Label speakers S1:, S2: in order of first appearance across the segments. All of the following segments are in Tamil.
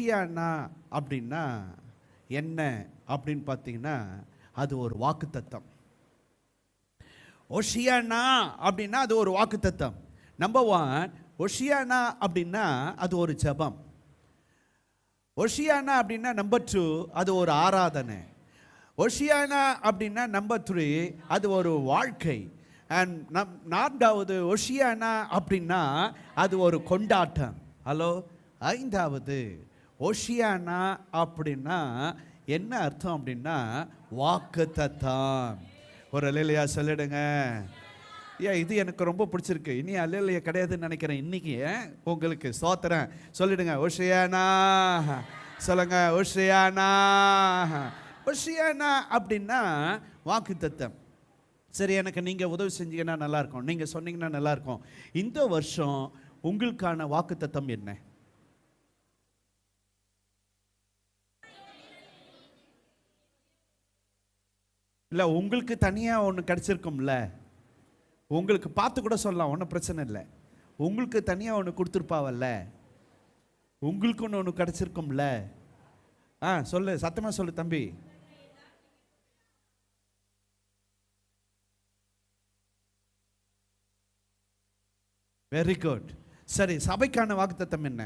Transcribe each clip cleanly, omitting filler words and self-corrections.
S1: ஓஷியானா அப்படின்னா என்ன அப்படின்னு பார்த்தீங்கன்னா, அது ஒரு வாக்குத்தத்தம். ஓஷியானா அப்படின்னா அது ஒரு வாக்குத்தத்தம். நம்பர் 1, ஓஷியானா அப்படின்னா அது ஒரு ஜெபம். ஓஷியானா அப்படின்னா நம்பர் 2, அது ஒரு ஆராதனை. ஓஷியானா அப்படின்னா நம்பர் 3, அது ஒரு வாழ்க்கை. அண்ட் நான்காவது ஓஷியானா அப்படின்னா அது ஒரு கொண்டாட்டம். ஹலோ. 5வது ஓஷியானா அப்படின்னா என்ன அர்த்தம் அப்படின்னா வாக்குத்தத்தம். ஒரு அல்லேலூயா சொல்லிடுங்க. இது எனக்கு ரொம்ப பிடிச்சிருக்கு. இனி அல்லேலூயா கிடையாதுன்னு நினைக்கிறேன் இன்னைக்கு. உங்களுக்கு ஸ்தோத்திரம் சொல்லிடுங்க. ஓஷியானா சொல்லுங்க. ஓஷியானா. ஓஷியானா அப்படின்னா வாக்குத்தத்தம். சரி, எனக்கு நீங்கள் உதவி செஞ்சீங்கன்னா நல்லாயிருக்கும், நீங்கள் சொன்னீங்கன்னா நல்லாயிருக்கும். இந்த வருஷம் உங்களுக்கான வாக்குத்தத்தம் என்ன? இல்லை, உங்களுக்கு தனியாக ஒன்று கிடச்சிருக்கும்ல, உங்களுக்கு பார்த்து கூட சொல்லலாம், ஒன்றும் பிரச்சனை இல்லை. உங்களுக்கு தனியாக ஒன்று கொடுத்துருப்பாவல்ல, உங்களுக்கு ஒன்று கிடச்சிருக்கும்ல. சொல்லு, சத்தமாக சொல்லு தம்பி. Very good. சரி, சபைக்கான வாக்குத்தத்தம் என்ன?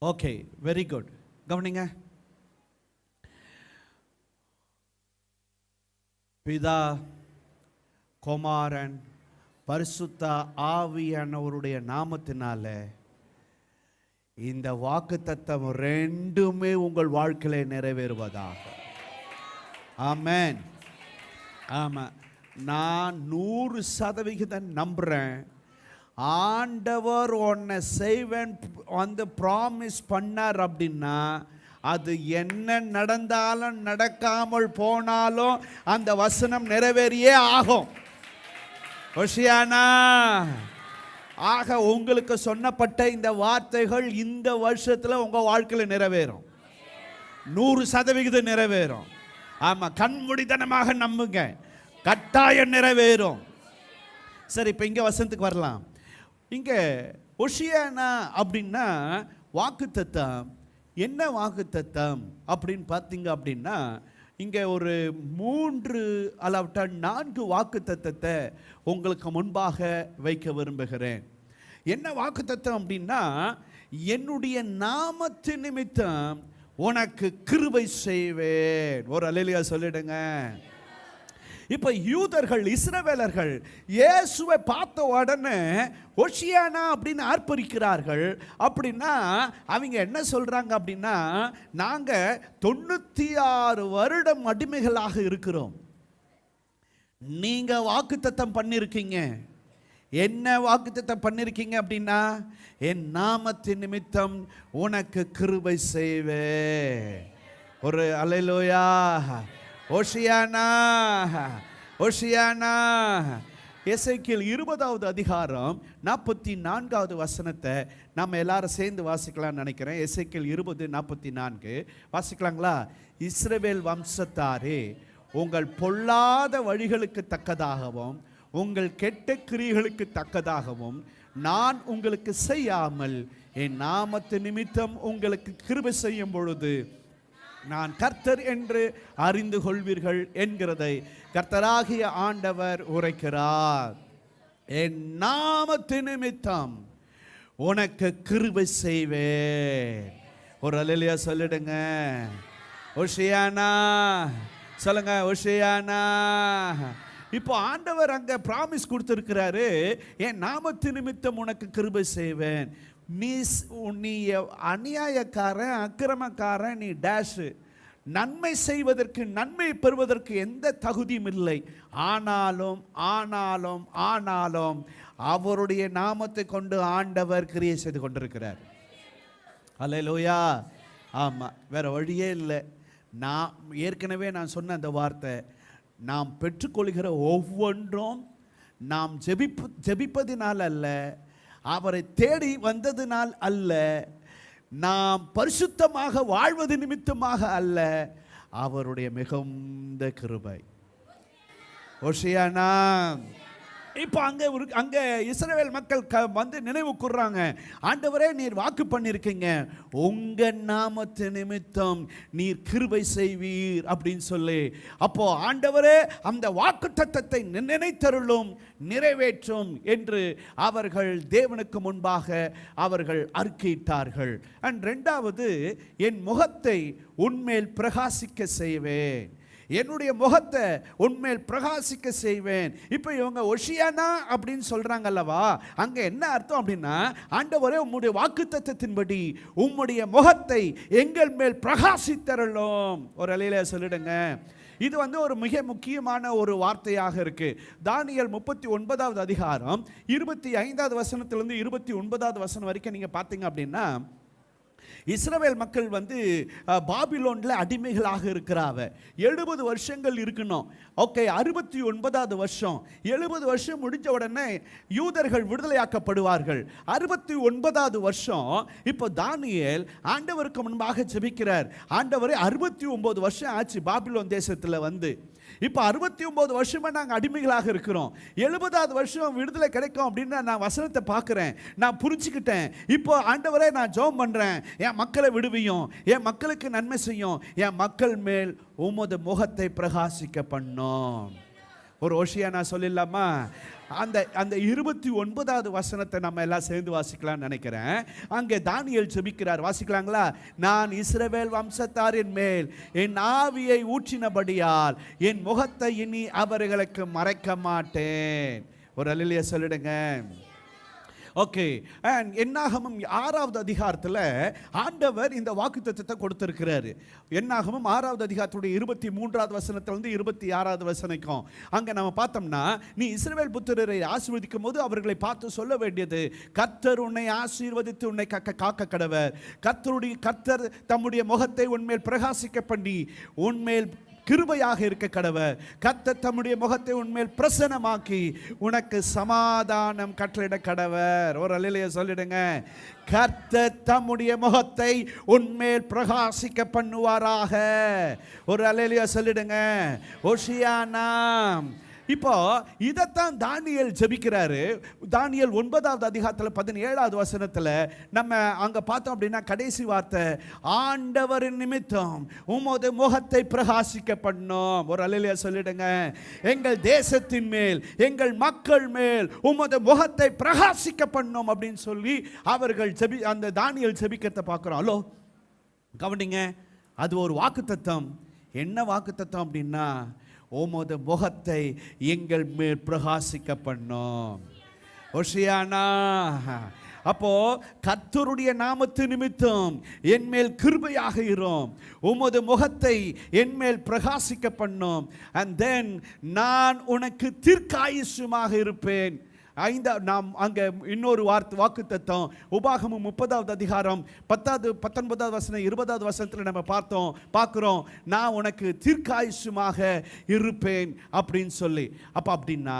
S1: Okay, very good. கவனிங்க. பிதா, குமாரன், பரிசுத்த ஆவியானவருடைய நாமத்தினால இந்த வாக்குத்தத்தம் ரெண்டுமே உங்கள் வாழ்க்கையில நிறைவேறுவதாக. ஆமென். ஆமாம், நான் 100% நம்புறேன். ஆண்டவர் உன்னை செய்வேன் வந்து ப்ராமிஸ் பண்ணார் அப்படின்னா, அது என்ன நடந்தாலும் நடக்காமல் போனாலும் அந்த வசனம் நிறைவேறியே ஆகும். ஓஷியானா. ஆக உங்களுக்கு சொன்னப்பட்ட இந்த வார்த்தைகள் இந்த வருஷத்துல உங்க வாழ்க்கையில் நிறைவேறும். 100% நிறைவேறும். ஆமா, கண்மூடித்தனமாக நம்புங்க, கட்டாயம் நிறைவேறும். சரி, இப்போ இங்கே வசனத்துக்கு வரலாம். இங்கே ஓஷியானா அப்படின்னா வாக்குத்தத்தம். என்ன வாக்குத்தத்தம் அப்படின்னு பார்த்தீங்க அப்படின்னா, இங்கே ஒரு 3 அல்லது 4 வாக்குத்தத்தத்தை உங்களுக்கு முன்பாக வைக்க விரும்புகிறேன். என்ன வாக்குத்தத்தம் அப்படின்னா, என்னுடைய நாமத்தின் நிமித்தம் உனக்கு கிருபை செய்வேன். ஒரு அல்லேலூயா சொல்லிடுங்க. இப்ப யூதர்கள், இஸ்ரவேலர்கள் இயேசுவை பார்த்த உடனே ஓஷியானா அப்படின்னு ஆர்ப்பரிக்கிறார்கள். அப்படின்னா அவங்க என்ன சொல்றாங்க அப்படின்னா, நாங்க 96 வருடம் அடிமைகளாக இருக்கிறோம். நீங்க வாக்குத்தத்தம் பண்ணிருக்கீங்க. என்ன வாக்குத்தத்தம் பண்ணிருக்கீங்க அப்படின்னா, என் நாமத்தின் நிமித்தம் உனக்கு கிருபை செய்வேன். ஒரு அல்லேலூயா. ஓஷியானா. ஓஷியானா. எசேக்கியேல் 20வது அதிகாரம் 44வது வசனத்தை நம்ம எல்லாரும் சேர்ந்து வாசிக்கலாம்னு நினைக்கிறேன். எசேக்கியேல் 20:44 வாசிக்கலாங்களா? இஸ்ரவேல் வம்சத்தாரே, உங்கள் பொல்லாத வழிகளுக்கு தக்கதாகவும் உங்கள் கெட்ட கிரியைகளுக்கு தக்கதாகவும் நான் உங்களுக்கு செய்யாமல் என் நாமத்து நிமித்தம் உங்களுக்கு கிருபை செய்யும் பொழுது நான் கர்த்தர் என்று அறிந்து கொள்வீர்கள் என்கிறதை கர்த்தராகிய ஆண்டவர் உரைக்கிறார். என் நாமத்து நிமித்தம் உனக்கு கிருபை செய்வேன். ஒரு அல்லேலூயா சொல்லிடுங்க. ஓஷியானா சொல்லுங்க. ஓஷியானா. இப்போ ஆண்டவர் அங்க பிராமிஸ் கொடுத்திருக்கிறாரு, என் நாமத்து நிமித்தம் உனக்கு கிருபை செய்வேன். நீ அநியாயக்காரன், அக்கிரமக்காரன், நீ டேஷ். நன்மை செய்வதற்கு, நன்மை பெறுவதற்கு எந்த தகுதியும் இல்லை. ஆனாலும் ஆனாலும் ஆனாலும் அவருடைய நாமத்தை கொண்டு ஆண்டவர் கிரியை செய்து கொண்டிருக்கிறார். அல்லேலூயா. ஆமாம், வேற வழியே இல்லை. நான் ஏற்கனவே சொன்ன அந்த வார்த்தை, நாம் பெற்றுக்கொள்கிற ஒவ்வொன்றும் நாம் ஜெபிப்பதினால் அல்ல, அவரை தேடி வந்ததினால் அல்ல, நாம் பரிசுத்தமாக வாழ்வது நிமித்தமாக அல்ல, அவருடைய மிகுந்த கிருபை. ஓஷியானா. இப்போ அங்க இஸ்ரவேல் மக்கள் வந்து நினைவு கூர்றாங்க, ஆண்டவரே நீர் வாக்கு பண்ணிருக்கீங்க, உங்க நாமத்து நிமித்தம் நீர் கிருபை செய்வீர் அப்படின்னு சொல்லி. அப்போ ஆண்டவரே அந்த வாக்குத்தத்தத்தை நினைத்தருளும், நிறைவேற்றும் என்று அவர்கள் தேவனுக்கு முன்பாக அவர்கள் அறிக்கையிட்டார்கள். அண்ட் ரெண்டாவது, என் முகத்தை உன்மேல் பிரகாசிக்க செய்வேன், என்னுடைய முகத்தை உன்மேல் பிரகாசிக்க செய்வேன். இப்போ இவங்க ஒஷியானா அப்படின்னு சொல்றாங்க அல்லவா, அங்க என்ன அர்த்தம் அப்படின்னா, ஆண்டவரே உம்முடைய வாக்குத்தத்தத்தின்படி உம்முடைய முகத்தை எங்கள் மேல் பிரகாசித்தருளும். ஒரு அலையில சொல்லிடுங்க. இது வந்து ஒரு மிக முக்கியமான ஒரு வார்த்தையாக இருக்கு. தானியேல் 39வது அதிகாரம் 25வது வசனத்திலிருந்து 29வது வசனம் வரைக்கும் நீங்க பார்த்தீங்க அப்படின்னா, இஸ்ரவேல் மக்கள் வந்து பாபிலோன்ல அடிமைகளாக இருக்கிறாங்க. 70 வருஷங்கள் இருக்கணும். ஓகே, 69வது வருஷம், 70 வருஷம் முடிஞ்ச உடனே யூதர்கள் விடுதலையாக்கப்படுவார்கள். 69வது வருஷம் இப்போ தானியேல் ஆண்டவருக்கு முன்பாக ஜெபிக்கிறார். ஆண்டவரே 69 வருஷம் ஆச்சு பாபிலோன் தேசத்தில் வந்து, இப்போ 69 வருஷமா நாங்கள் அடிமைகளாக இருக்கிறோம், 70வது வருஷம் விடுதலை கிடைக்கும் அப்படின்னு நான் வசனத்தை பார்க்குறேன், நான் புரிஞ்சுக்கிட்டேன். இப்போ ஆண்டவரே நான் ஜெபம் பண்ணுறேன், என் மக்களை விடுவியும், என் மக்களுக்கு நன்மை செய்யும், என் மக்கள் மேல் உமது முகத்தை பிரகாசிக்க பண்ணும். ஒரு ஓஷியானா சொல்லிடலாமா? அந்த 29வது வசனத்தை நம்ம எல்லாம் சேர்ந்து வாசிக்கலாம்னு நினைக்கிறேன். அங்கே தானியேல் ஜெபிக்கிறார், வாசிக்கலாங்களா? நான் இஸ்ரவேல் வம்சத்தாரின் மேல் என் ஆவியை ஊற்றினபடியால் என் முகத்தை இனி அவர்களுக்கு மறைக்க மாட்டேன். ஒரு அல்லேலூயா சொல்லிடுங்க. ஓகே, அண்ட் என்னாகமம் 6வது அதிகாரத்தில் ஆண்டவர் இந்த வாக்குத்தத்தத்தை கொடுத்திருக்கிறாரு. என்னாகமம் 6வது அதிகாரத்துடைய 23வது வசனத்திலிருந்து 26வது வசனக்கும் அங்கே நம்ம பார்த்தோம்னா, நீ இஸ்ரவேல் புத்திரரை ஆசீர்வதிக்கும் போது அவர்களை பார்த்து சொல்ல வேண்டியது, கர்த்தர் உன்னை ஆசீர்வதித்து உன்னை காக்க கடவர், கர்த்தர் தம்முடைய முகத்தை உன்மேல் பிரகாசிக்க பண்ணி உன்மேல் கிருபையாக இருக்க கடவர், கர்த்தர் தம்முடைய முகத்தை உன்மேல் பிரசன்னமாக்கி உனக்கு சமாதானம் கட்டளையிட கடவர். ஒரு அல்லேலூயா சொல்லிடுங்க. கர்த்தர் தம்முடைய முகத்தை உன்மேல் பிரகாசிக்க பண்ணுவாராக. ஒரு அல்லேலூயா சொல்லிடுங்க. ஓஷியானா. இப்போ இதைத்தான் தானியேல் ஜெபிக்கிறாரு. தானியேல் 9வது அதிகாரத்தில் 17வது வசனத்தில் நம்ம அங்கே பார்த்தோம் அப்படின்னா கடைசி வார்த்தை, ஆண்டவரின் நிமித்தம் உமது முகத்தை பிரகாசிக்க பண்ணோம். ஒரு அல்லேலூயா சொல்லிடுங்க. எங்கள் தேசத்தின் மேல், எங்கள் மக்கள் மேல் உமது முகத்தை பிரகாசிக்க பண்ணோம் அப்படின்னு சொல்லி அவர்கள் அந்த தானியேல் ஜெபிக்கிறத பார்க்குறோம். ஹலோ கவனிங்க, அது ஒரு வாக்குத்தத்தம். என்ன வாக்குத்தத்தம் அப்படின்னா, உமது முகத்தை எங்கள் மேல் பிரகாசிக்க பண்ணோம். ஓஷியானா. அப்போ கர்த்தருடைய நாமத்து நிமித்தம் என் மேல் கிருபையாக இரும், உமது முகத்தை என் மேல் பிரகாசிக்க பண்ணோம். and then நான் உனக்கு தீர்க்காயுசுமாக இருப்பேன். நாம் அங்கே இன்னொரு வாக்குத்தத்தம் உபாகமம் 30வது அதிகாரம் 10வது 19வது வசனம் 20வது வசனத்தில் நம்ம பார்க்குறோம், நான் உனக்கு தீர்க்காயுசுமாக இருப்பேன் அப்படின்னு சொல்லி. அப்போ அப்படின்னா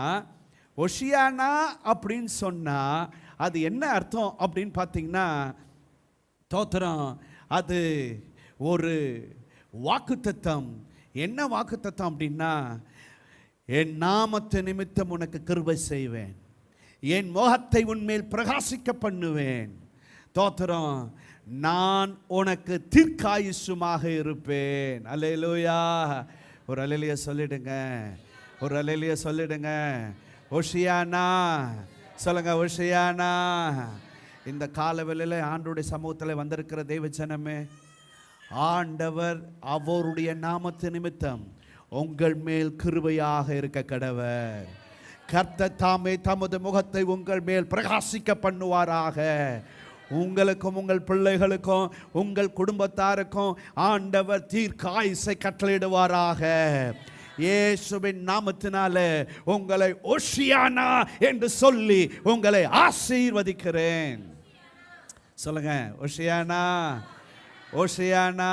S1: ஒஷியானா அப்படின்னு சொன்னா அது என்ன அர்த்தம் அப்படின்னு பார்த்தீங்கன்னா, தோத்திரம், அது ஒரு வாக்குத்தத்தம். என்ன வாக்குத்தத்தம் அப்படின்னா, என் நாமத்து நிமித்தம் உனக்கு கிருபை செய்வேன், என் முகத்தை உன்மேல் பிரகாசிக்க பண்ணுவேன், தோத்திரம், நான் உனக்கு தீர்க்காயுசுமாக இருப்பேன். அல்லேலூயா. ஒரு அல்லேலூயா சொல்லிடுங்க. ஒரு அல்லேலூயா சொல்லிடுங்க. ஓஷியானா சொல்லுங்க. ஓஷியானா. இந்த காலவெளியில் ஆண்டவருடைய சமூகத்தில் வந்திருக்கிற தெய்வ ஜனமே, ஆண்டவர் அவருடைய நாமத்து நிமித்தம் உங்கள் மேல் கிருபையாக இருக்க கடவர். கர்த்தர் தாமே தமது முகத்தை உங்கள் மேல் பிரகாசிக்க பண்ணுவாராக. உங்களுக்கும் உங்கள் பிள்ளைகளுக்கும் உங்கள் குடும்பத்தாருக்கும் ஆண்டவர் தீர்க்காயுசை கட்டளையிடுவாராக. இயேசுவின் நாமத்தினால உங்களை ஓஷியானா என்று சொல்லி உங்களை ஆசீர்வதிக்கிறேன். சொல்லுங்க, ஓஷியானா, ஓஷியானா.